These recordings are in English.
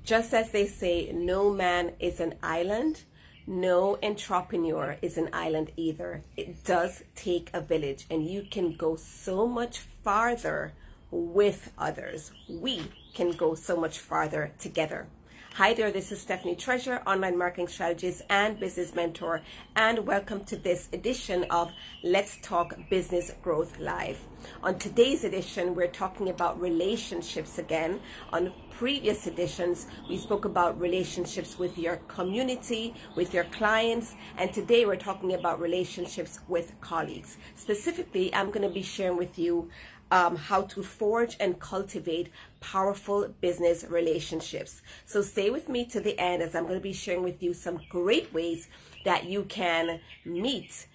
Just as they say, no man is an island, no entrepreneur is an island either. It does take a village, and you can go so much farther with others. We can go so much farther together. Hi there, this is Stephanie Treasure, online marketing strategist and business mentor, and welcome to this edition of Let's Talk Business Growth Live. On today's edition, we're talking about relationships again. On previous editions, we spoke about relationships with your community, with your clients, and today we're talking about relationships with colleagues. Specifically, I'm going to be sharing with you how to forge and cultivate powerful business relationships. So stay with me to the end, as I'm going to be sharing with you some great ways that you can meet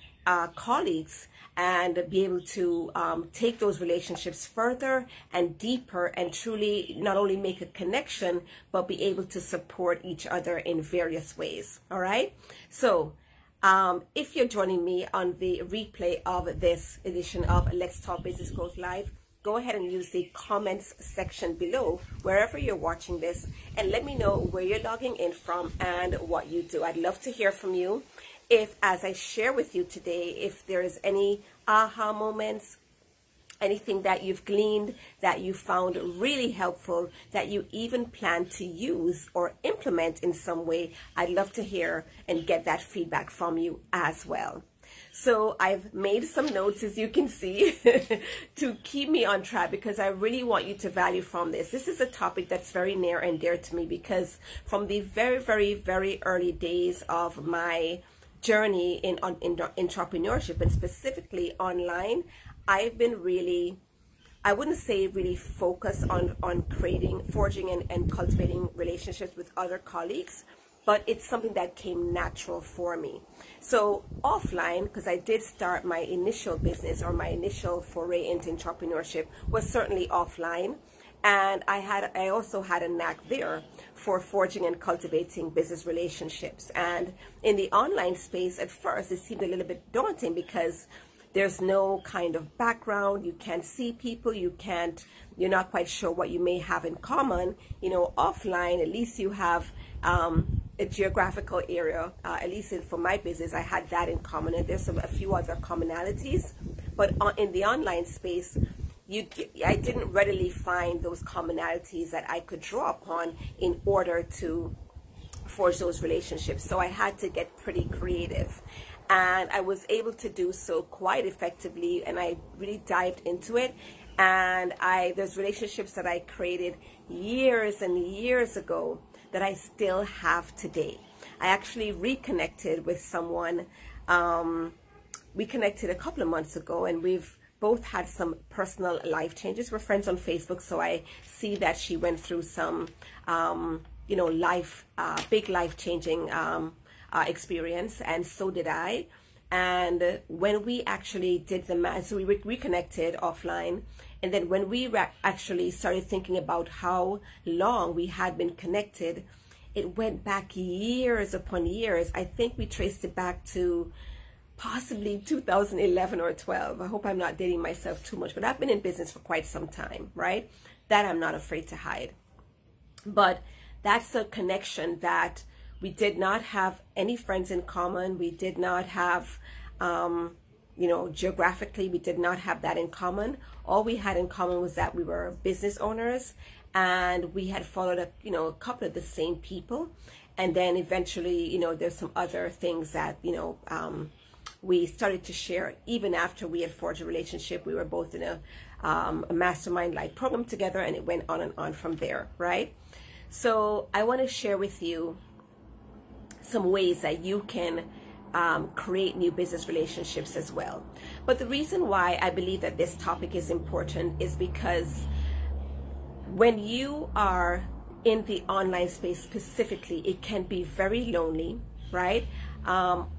colleagues and be able to take those relationships further and deeper, and truly not only make a connection, but be able to support each other in various ways. All right. So if you're joining me on the replay of this edition of Let's Talk Business Growth Live, go ahead and use the comments section below wherever you're watching this, and let me know where you're logging in from and what you do. I'd love to hear from you. If, as I share with you today, if there's any aha moments, anything that you've gleaned that you found really helpful, that you even plan to use or implement in some way, I'd love to hear and get that feedback from you as well. So I've made some notes, as you can see, to keep me on track, because I really want you to value from this. This is a topic that's very near and dear to me, because from the very, very, very early days of my journey in entrepreneurship, and specifically online, I've been really, I wouldn't say really focused on creating, forging and cultivating relationships with other colleagues, but it's something that came natural for me. So offline, because I did start my initial business, or my initial foray into entrepreneurship was certainly offline. And I also had a knack there for forging and cultivating business relationships. And in the online space, at first, it seemed a little bit daunting, because there's no kind of background. You can't see people. You're not quite sure what you may have in common. You know, offline, at least you have a geographical area. At least for my business, I had that in common. And there's a few other commonalities. But in the online space, I didn't readily find those commonalities that I could draw upon in order to forge those relationships. So I had to get pretty creative, and I was able to do so quite effectively, and I really dived into it. And there's relationships that I created years and years ago that I still have today. I actually reconnected with someone. We connected a couple of months ago, and we've both had some personal life changes. We're friends on Facebook, so I see that she went through some, big life-changing experience, and so did I. And when we actually did the math, so we reconnected offline, and then when we actually started thinking about how long we had been connected, it went back years upon years. I think we traced it back to possibly 2011 or 12. I hope I'm not dating myself too much, but I've been in business for quite some time, right? That I'm not afraid to hide. But that's a connection that we did not have any friends in common. We did not have, geographically, we did not have that in common. All we had in common was that we were business owners, and we had followed a couple of the same people. And then eventually, there's some other things that, we started to share even after we had forged a relationship. We were both in a mastermind-like program together, and it went on and on from there, right? So I want to share with you some ways that you can create new business relationships as well. But the reason why I believe that this topic is important is because when you are in the online space specifically, it can be very lonely, right?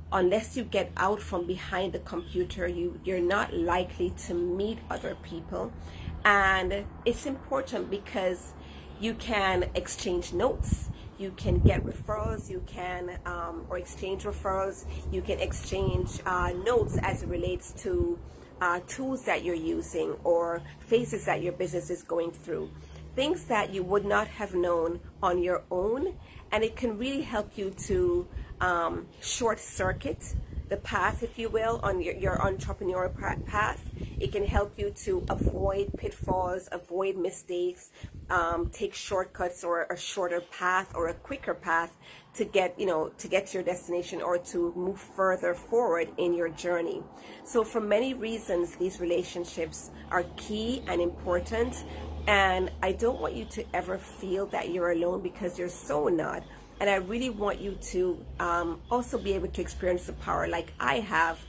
Unless you get out from behind the computer, you're not likely to meet other people. And it's important because you can exchange notes, you can get referrals, you can or exchange referrals, you can exchange notes as it relates to tools that you're using or phases that your business is going through. things that you would not have known on your own, and it can really help you to short circuit the path, if you will, on your entrepreneurial path. It can help you to avoid pitfalls, avoid mistakes, take shortcuts, or a shorter path or a quicker path to get, to get to your destination, or to move further forward in your journey. So for many reasons, these relationships are key and important. And I don't want you to ever feel that you're alone, because you're so not. And I really want you to also be able to experience the power, like I have,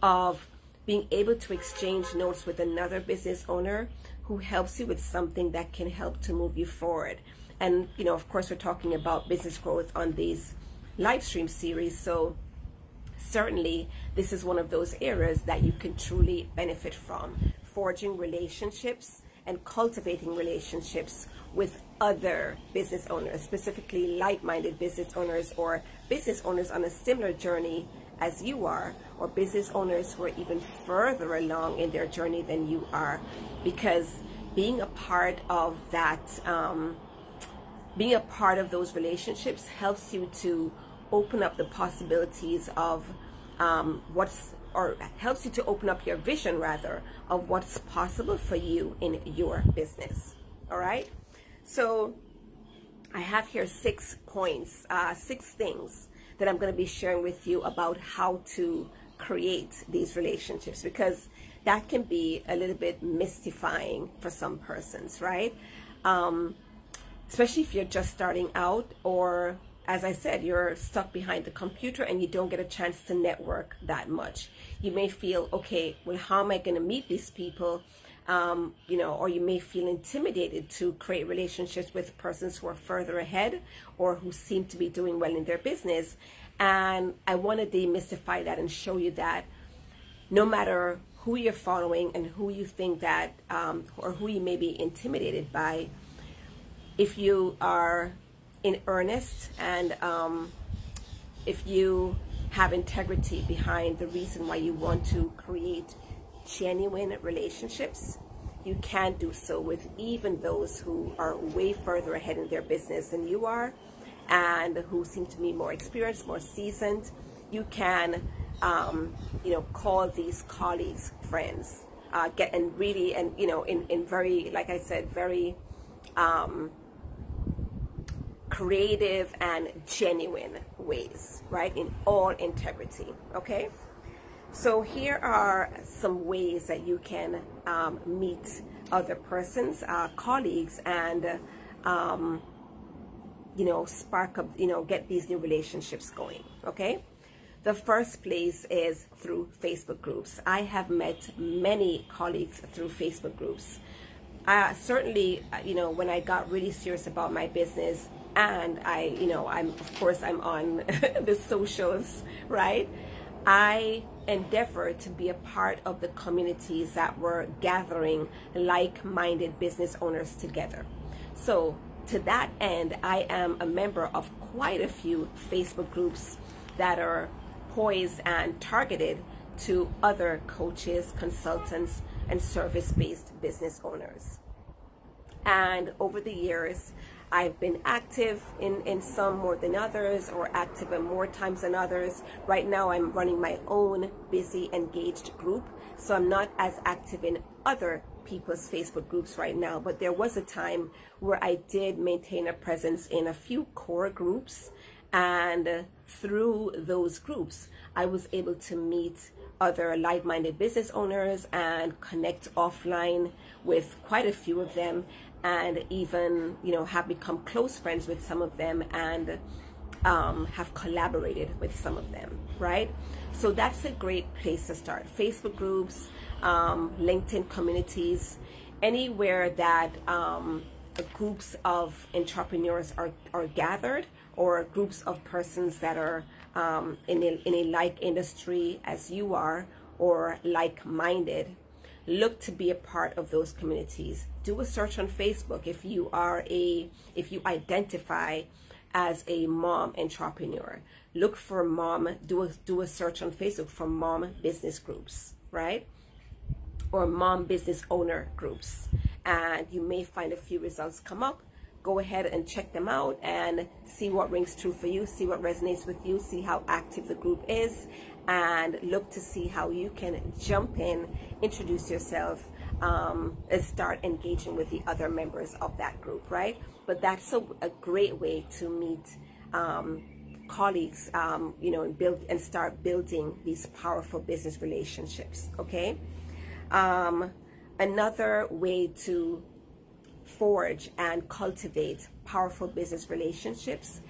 of being able to exchange notes with another business owner who helps you with something that can help to move you forward. And, of course, we're talking about business growth on these live stream series. So certainly this is one of those areas that you can truly benefit from. Forging relationships and cultivating relationships with other business owners, specifically like-minded business owners, or business owners on a similar journey as you are, or business owners who are even further along in their journey than you are. Because being a part of that, being a part of those relationships helps you to open up the possibilities of helps you to open up your vision, rather, of what's possible for you in your business. All right. So I have here 6 points, 6 things that I'm going to be sharing with you about how to create these relationships, because that can be a little bit mystifying for some persons, right? Especially if you're just starting out, or, as I said, you're stuck behind the computer and you don't get a chance to network that much. You may feel, okay, well, how am I going to meet these people? Or you may feel intimidated to create relationships with persons who are further ahead, or who seem to be doing well in their business. And I want to demystify that and show you that no matter who you're following and who you think that, or who you may be intimidated by, if you are in earnest, and if you have integrity behind the reason why you want to create genuine relationships, you can do so with even those who are way further ahead in their business than you are, and who seem to be more experienced, more seasoned. You can, call these colleagues friends, in very, like I said, very creative and genuine ways, right? In all integrity. Okay. So here are some ways that you can meet other persons, colleagues, and spark up, get these new relationships going. Okay. The first place is through Facebook groups. I have met many colleagues through Facebook groups. Certainly, when I got really serious about my business, and I'm on the socials, right? I endeavored to be a part of the communities that were gathering like-minded business owners together. So to that end, I am a member of quite a few Facebook groups that are poised and targeted to other coaches, consultants, and service-based business owners. And over the years, I've been active in some more than others, or active in more times than others. Right now, I'm running my own busy, engaged group, so I'm not as active in other people's Facebook groups right now. But there was a time where I did maintain a presence in a few core groups, and through those groups, I was able to meet other like-minded business owners and connect offline with quite a few of them, and even, have become close friends with some of them, and have collaborated with some of them, right? So that's a great place to start. Facebook groups, LinkedIn communities, anywhere that groups of entrepreneurs are gathered, or groups of persons that are in a like industry as you are, or like-minded. Look to be a part of those communities. Do a search on Facebook if you identify as a mom entrepreneur. Look for do a search on Facebook for mom business groups, right? Or mom business owner groups. and you may find a few results come up. Go ahead and check them out and see what rings true for you, see what resonates with you, see how active the group is, and look to see how you can jump in, introduce yourself, and start engaging with the other members of that group, right? But that's a great way to meet colleagues, you know, and start building these powerful business relationships, okay? Another way to forge and cultivate powerful business relationships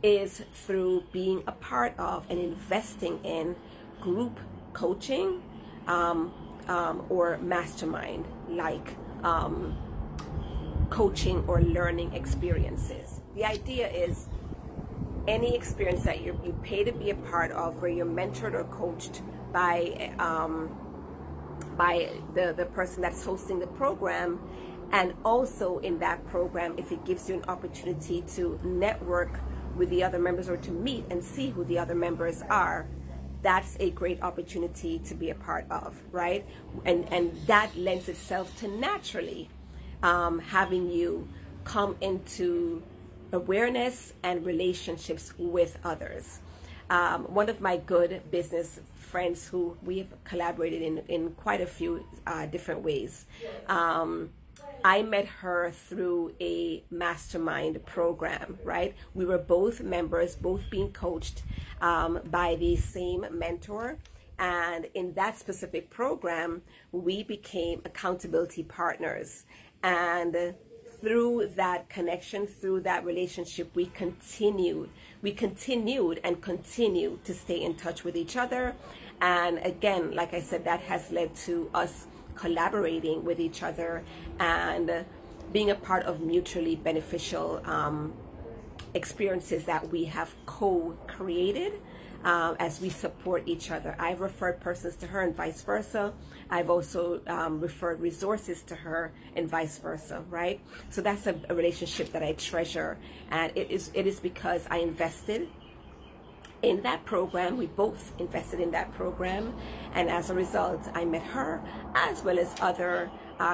is through being a part of and investing in group coaching or mastermind like coaching or learning experiences. The idea is any experience that you pay to be a part of, where you're mentored or coached by the person that's hosting the program. And also in that program, if it gives you an opportunity to network with the other members or to meet and see who the other members are, that's a great opportunity to be a part of, right? And that lends itself to naturally having you come into awareness and relationships with others. One of my good business friends who we've collaborated in quite a few different ways, I met her through a mastermind program, right? We were both members, both being coached by the same mentor. And in that specific program, we became accountability partners. And through that connection, through that relationship, we continued and continue to stay in touch with each other. And again, like I said, that has led to us collaborating with each other and being a part of mutually beneficial experiences that we have co-created as we support each other. I've referred persons to her and vice versa. I've also referred resources to her and vice versa, right? So that's a relationship that I treasure, and it is because I invested in that program. We both invested in that program, and as a result, I met her as well as other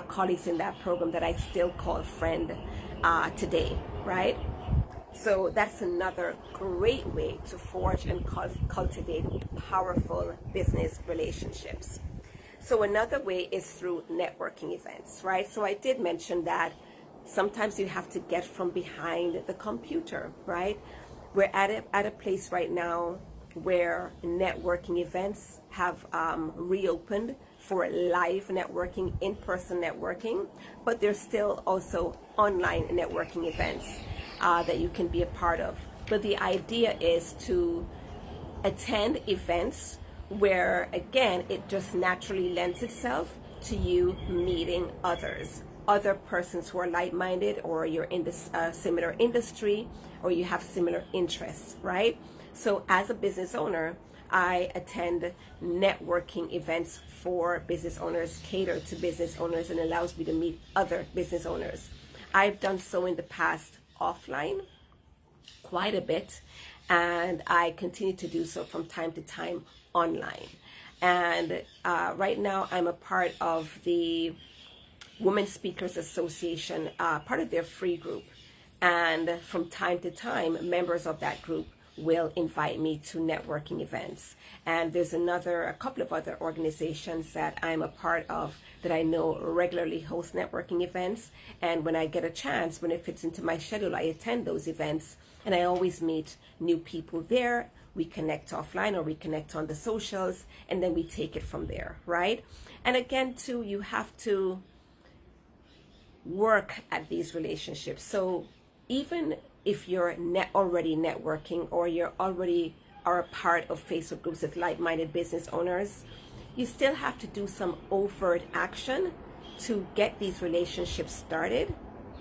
colleagues in that program that I still call friend today, right? So that's another great way to forge and cultivate powerful business relationships. So another way is through networking events, right? So I did mention that sometimes you have to get from behind the computer, right? We're at a place right now where networking events have reopened for live networking, in-person networking, but there's still also online networking events that you can be a part of. But the idea is to attend events where, again, it just naturally lends itself to you meeting other persons who are like-minded, or you're in this similar industry, or you have similar interests, right? So as a business owner, I attend networking events for business owners, cater to business owners, and allows me to meet other business owners. I've done so in the past offline quite a bit, and I continue to do so from time to time online. And right now I'm a part of the Women Speakers Association, part of their free group. And from time to time, members of that group will invite me to networking events. And there's a couple of other organizations that I'm a part of that I know regularly host networking events. And when I get a chance, when it fits into my schedule, I attend those events. And I always meet new people there. We connect offline or we connect on the socials, and then we take it from there, right? And again, too, you have to work at these relationships. So even if you're already networking, or you're already are a part of Facebook groups with like-minded business owners, you still have to do some overt action to get these relationships started,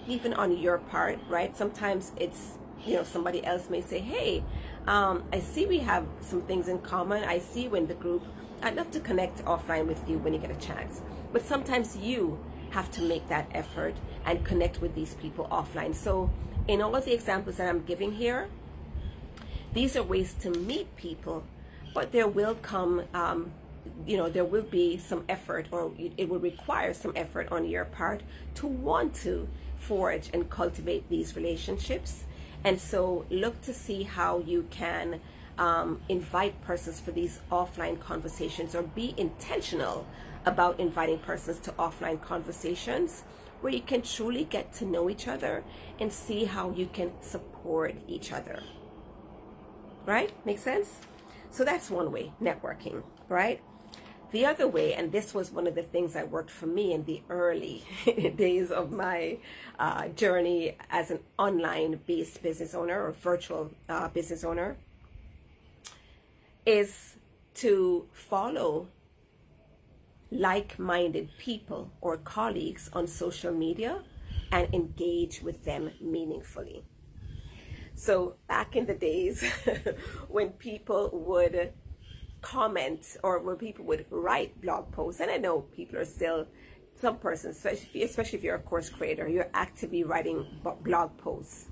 even on your part, right? Sometimes it's, you know, somebody else may say, hey, I see we have some things in common. I see you in the group. I'd love to connect offline with you when you get a chance. But sometimes you have to make that effort and connect with these people offline. So in all of the examples that I'm giving here, these are ways to meet people, but there will come there will be some effort, or it will require some effort on your part to want to forge and cultivate these relationships. And so look to see how you can invite persons for these offline conversations, or be intentional about inviting persons to offline conversations where you can truly get to know each other and see how you can support each other. Right? Make sense? So that's one way, networking, right? The other way, and this was one of the things that worked for me in the early days of my journey as an online-based business owner, or virtual business owner, is to follow like-minded people or colleagues on social media and engage with them meaningfully. So back in the days when people would comment, or when people would write blog posts, and I know people are still, some persons, especially if you're a course creator, you're actively writing blog posts.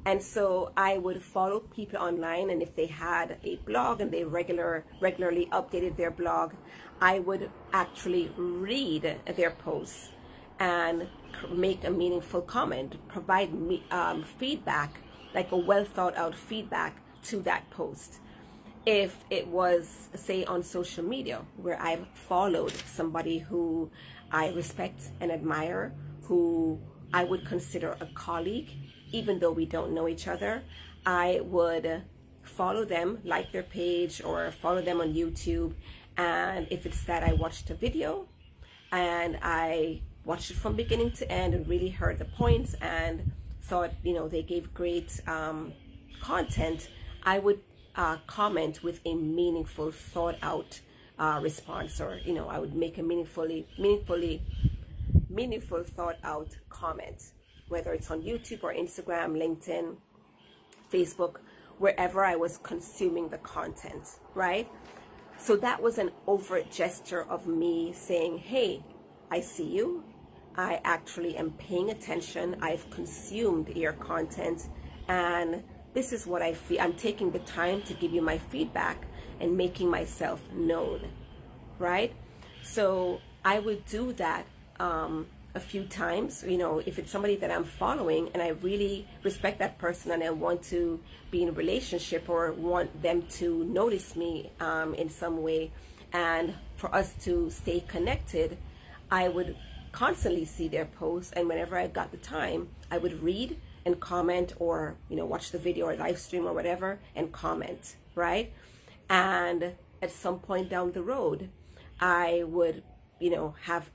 And so I would follow people online, and if they had a blog and they regularly updated their blog, I would actually read their posts and make a meaningful comment, provide me feedback, like a well thought out feedback to that post. If it was, say, on social media, where I've followed somebody who I respect and admire, who I would consider a colleague, even though we don't know each other, I would follow them, like their page, or follow them on YouTube. And if it's that I watched a video and I watched it from beginning to end and really heard the points and thought, they gave great content, I would comment with a meaningful, thought out response, or I would make a meaningful thought out comment, whether it's on YouTube or Instagram, LinkedIn, Facebook, wherever I was consuming the content, right? So that was an overt gesture of me saying, hey, I see you. I actually am paying attention. I've consumed your content, and this is what I feel. I'm taking the time to give you my feedback and making myself known, right? So I would do that a few times, if it's somebody that I'm following and I really respect that person and I want to be in a relationship, or want them to notice me in some way, and for us to stay connected, I would constantly see their posts, and whenever I got the time, I would read and comment, or watch the video or live stream or whatever and comment, right? And at some point down the road, I would have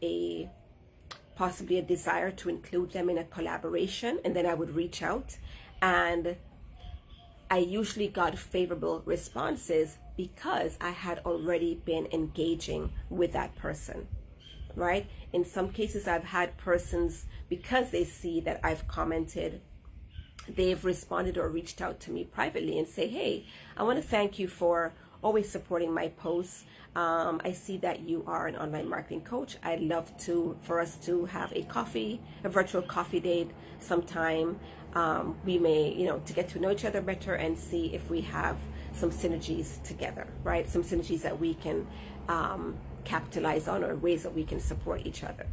possibly a desire to include them in a collaboration, and then I would reach out, and I usually got favorable responses because I had already been engaging with that person, right? In some cases, I've had persons, because they see that I've commented, they've responded or reached out to me privately and say, hey, I want to thank you for always supporting my posts. I see that you are an online marketing coach. I'd love for us to have a virtual coffee date sometime. We may, to get to know each other better and see if we have some synergies together, right? Some synergies that we can capitalize on, or ways that we can support each other,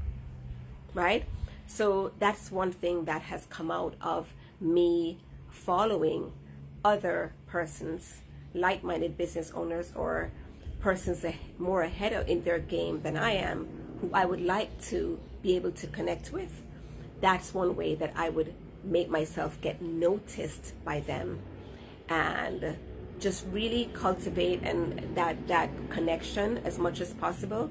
right? So that's one thing that has come out of me following other persons, like-minded business owners, or persons more ahead in their game than I am, who I would like to be able to connect with. That's one way that I would make myself get noticed by them, and just really cultivate and that connection as much as possible.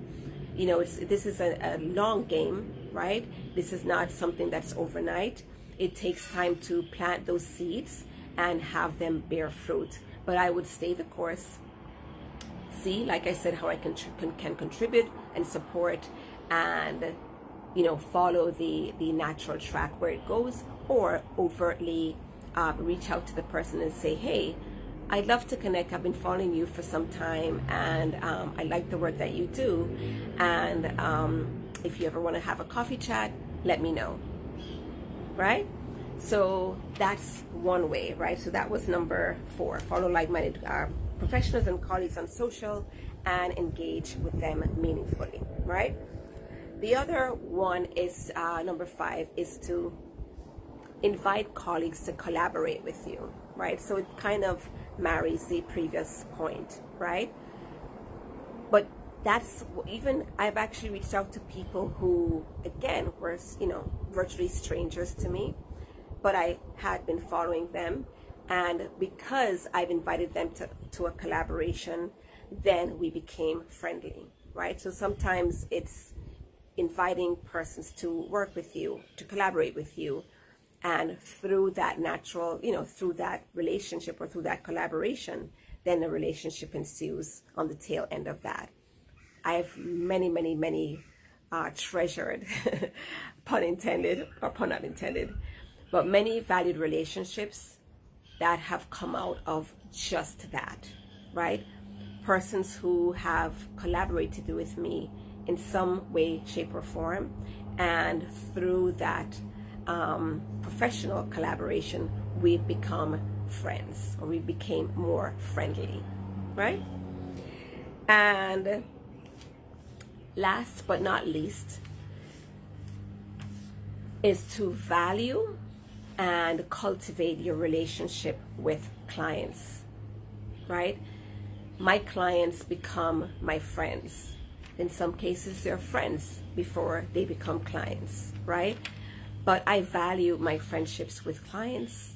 This is a long game, right? This is not something that's overnight. It takes time to plant those seeds and have them bear fruit. But I would stay the course, see, like I said, how I can contribute and support, and follow the natural track where it goes, or overtly reach out to the person and say, hey, I'd love to connect. I've been following you for some time, and I like the work that you do, and if you ever want to have a coffee chat, let me know, right? So that's one way, right? So that was number 4, follow like-minded professionals and colleagues on social, and engage with them meaningfully, right? The other one is, number 5, is to invite colleagues to collaborate with you, right? So it kind of marries the previous point, right? But that's, even I've actually reached out to people who, again, were, virtually strangers to me, but I had been following them. And because I've invited them to a collaboration, then we became friendly, right? So sometimes it's inviting persons to work with you, to collaborate with you. And through that natural, through that relationship or through that collaboration, then a relationship ensues on the tail end of that. I have many treasured, pun intended or pun not intended, but many valued relationships that have come out of just that, right? Persons who have collaborated with me in some way, shape, or form, and through that professional collaboration, we've become friends, or we became more friendly, right? And last but not least is to value and cultivate your relationship with clients, right? My clients become my friends. In some cases, they're friends before they become clients, right? But I value my friendships with clients,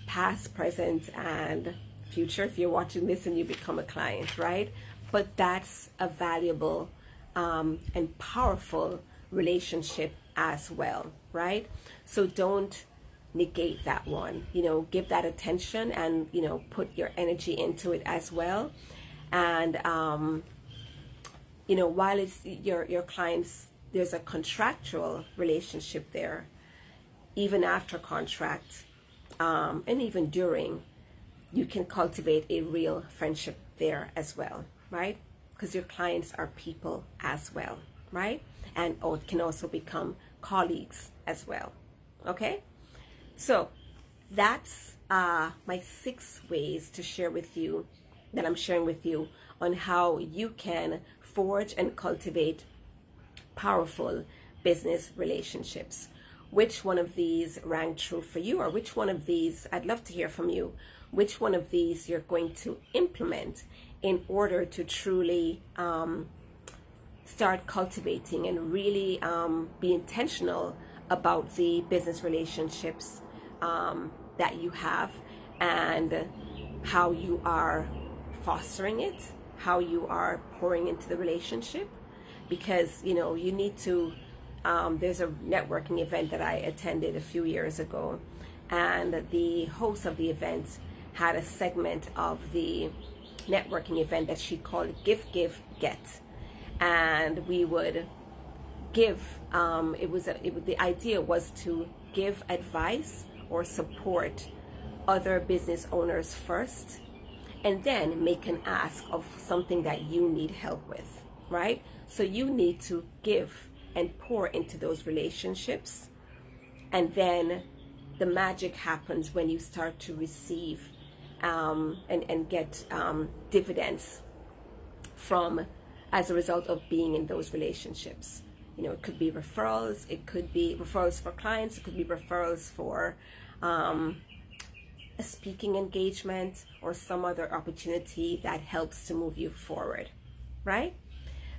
past, present, and future, if you're watching this and you become a client, right? But that's a valuable and powerful relationship as well, right? So don't negate that one, give that attention and, put your energy into it as well. And, while it's your clients, there's a contractual relationship there, even after contract, and even during, you can cultivate a real friendship there as well, right? Because your clients are people as well, right? And can also become colleagues as well, okay? So that's my 6 ways to share with you, that I'm sharing with you, on how you can forge and cultivate powerful business relationships. Which one of these rang true for you, or which one of these, I'd love to hear from you, which one of these you're going to implement in order to truly start cultivating and really be intentional about the business relationships that you have, and how you are fostering it, how you are pouring into the relationship. Because you need to, there's a networking event that I attended a few years ago, and the host of the event had a segment of the networking event that she called Give, Give, Get. And we would give, the idea was to give advice or support other business owners first, and then make an ask of something that you need help with, right? So you need to give and pour into those relationships, and then the magic happens when you start to receive and get dividends from, as a result of being in those relationships. It could be referrals, it could be referrals for clients, it could be referrals for a speaking engagement, or some other opportunity that helps to move you forward, right?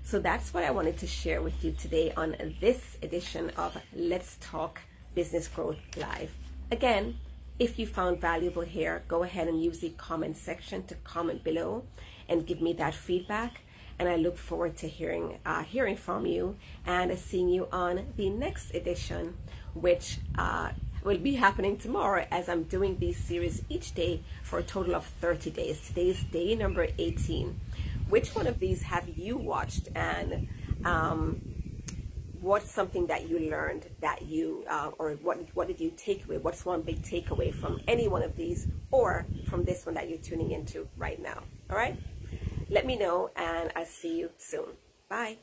So that's what I wanted to share with you today on this edition of Let's Talk Business Growth Live. Again, if you found valuable here, go ahead and use the comment section to comment below and give me that feedback. And I look forward to hearing from you and seeing you on the next edition, which will be happening tomorrow, as I'm doing these series each day for a total of 30 days. Today's day number 18. Which one of these have you watched, and what's something that you learned that you, or what did you take away? What's one big takeaway from any one of these, or from this one that you're tuning into right now? All right? Let me know, and I'll see you soon. Bye.